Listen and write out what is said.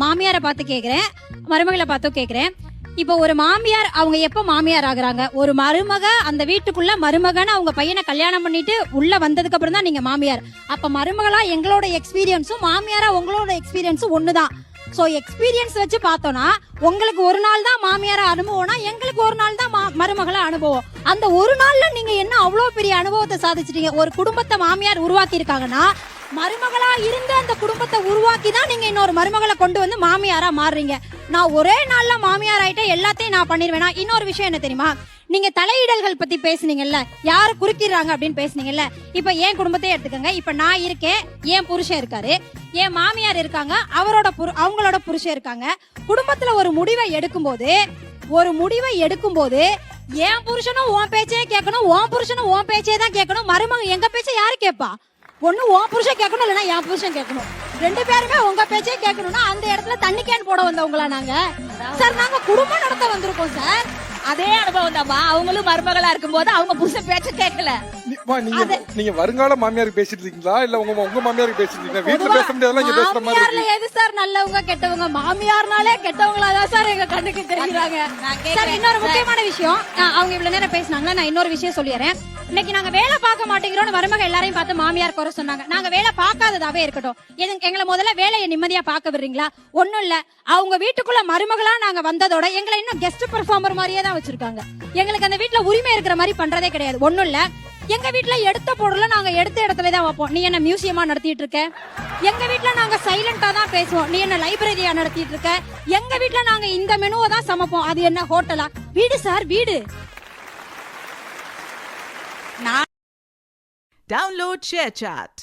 மாமியாரை பார்த்து கேக்குறேன், மருமகளை பார்த்து கேக்குறேன். இப்போ ஒரு மாமியார் அவங்க எப்ப மாமியார் ஆகுறாங்க? ஒரு மருமக அந்த வீட்டுக்குள்ள மருமகன்னு அவங்க பையனை கல்யாணம் பண்ணிட்டு உள்ள வந்ததுக்கு அப்புறம் தான் நீங்க மாமியார். அப்ப மருமகளா எங்களோட எக்ஸ்பீரியன்ஸும் மாமியாரா உங்களோட எக்ஸ்பீரியன்ஸும் ஒண்ணுதான். சோ எக்ஸ்பீரியன்ஸ் வச்சு பார்த்தோம்னா உங்களுக்கு ஒரு நாள் தான் மாமியாரா அனுபவம்னா எங்களுக்கு ஒரு நாள் தான் மருமகளா அனுபவம். அந்த ஒரு நாள்ல நீங்க என்ன அவ்வளவு பெரிய அனுபவத்தை சாதிச்சிட்டீங்க? ஒரு குடும்பத்தை மாமியார் உருவாக்கி இருக்காங்கன்னா மருமகளா இருந்து அந்த குடும்பத்தை உருவாக்கி தான் நீங்க இன்னொரு மருமகளை கொண்டு வந்து மாமியாரா மாறுறீங்க. நான் ஒரே நாள்ல மாமியார் ஆயிட்டே எல்லாத்தையும் நான் பண்ணிருவேனா? இன்னொரு விஷயம் என்ன தெரியுமா? நீங்க தலையிடல்கள் பத்தி பேசுனீங்கல்ல, யாரு குறுக்கிறாங்க அப்படின்னு பேசுனீங்கல்ல. இப்ப என் குடும்பத்தையே எடுத்துக்கங்க. இப்ப நான் இருக்கேன், என் புருஷன் இருக்காரு, என் மாமியார் இருக்காங்க, அவங்களோட புருஷன் இருக்காங்க. குடும்பத்துல ஒரு முடிவை எடுக்கும்போது என் புருஷனும் உன் பேச்சே கேட்கணும், உன் புருஷனும் உன் பேச்சே தான் கேட்கணும். மருமக எங்க பேச்ச யாரு கேட்பா? ஒண்ணு உன் புருஷன் கேட்கணும், இல்லைன்னா என் புருஷன் கேட்கணும். ரெண்டு பேருமே உங்க பேச்சே கேட்கணும்னா அந்த இடத்துல தண்ணி கேன் போட வந்தவங்களா நாங்க? சார் நாங்க குடும்பம் நடத்த வந்திருக்கோம் சார். அதே அனுபவம் தான்மா. அவங்களும் மருமகளா இருக்கும் போது அவங்க புருஷன் பேச்ச கேட்கல. நீங்க வருங்கால மாமியாருக்கு பேசிட்டு இருக்கீங்களா இல்ல உங்க மாமியாருக்கு பேசிட்டு இருக்கீங்களா? வீட்டுல பேச முடியாதெல்லாம் இங்க பேசுற மாதிரி இருக்கு. எது சார் நல்லவங்க கெட்டவங்க? மாமியார்னாலே கெட்டவங்களா தான் சார் எங்க கண்ணுக்கு தெரியுறாங்க. சார் இன்னொரு முக்கியமான விஷயம், அவங்க இவ்வளவு நேரம் பேசினாங்களா, நான் இன்னொரு விஷயம் சொல்லிடுறேன். இன்னைக்கு நாங்க வேலை பார்க்க மாட்டேங்கிறோம் மருமக எல்லாரையும் பார்த்து மாமியார் குறை சொன்னாங்க. நாங்க வேலை பார்க்காததாவே இருக்கட்டும், எங்களை முதல்ல வேலையை நிம்மதியா பார்க்க விடுறீங்களா? ஒண்ணும் இல்ல, அவங்க வீட்டுக்குள்ள மருமகளா நாங்க வந்ததோட எங்களை இன்னும் கெஸ்ட் பெர்ஃபார்மர் மாதிரியே தான் வச்சிருக்காங்க. எங்களுக்கு அந்த வீட்டுல உரிமை இருக்கிற மாதிரி பண்றதே கிடையாது. ஒண்ணும் இல்ல, எங்க வீட்டுல எடுத்த பொருளை நாங்க எடுத்த இடத்துல தான் வைப்போம். நீ என்ன மியூசியமா நடத்திட்டு இருக்க? எங்க வீட்டுல நாங்க சைலண்டா தான் பேசுவோம். நீ என்ன லைப்ரரியா நடத்திட்டு இருக்க? எங்க வீட்டுல நாங்க இந்த மெனுவை தான் சமைப்போம். அது என்ன ஹோட்டலா? வீடு சார், வீடு. Download ShareChat.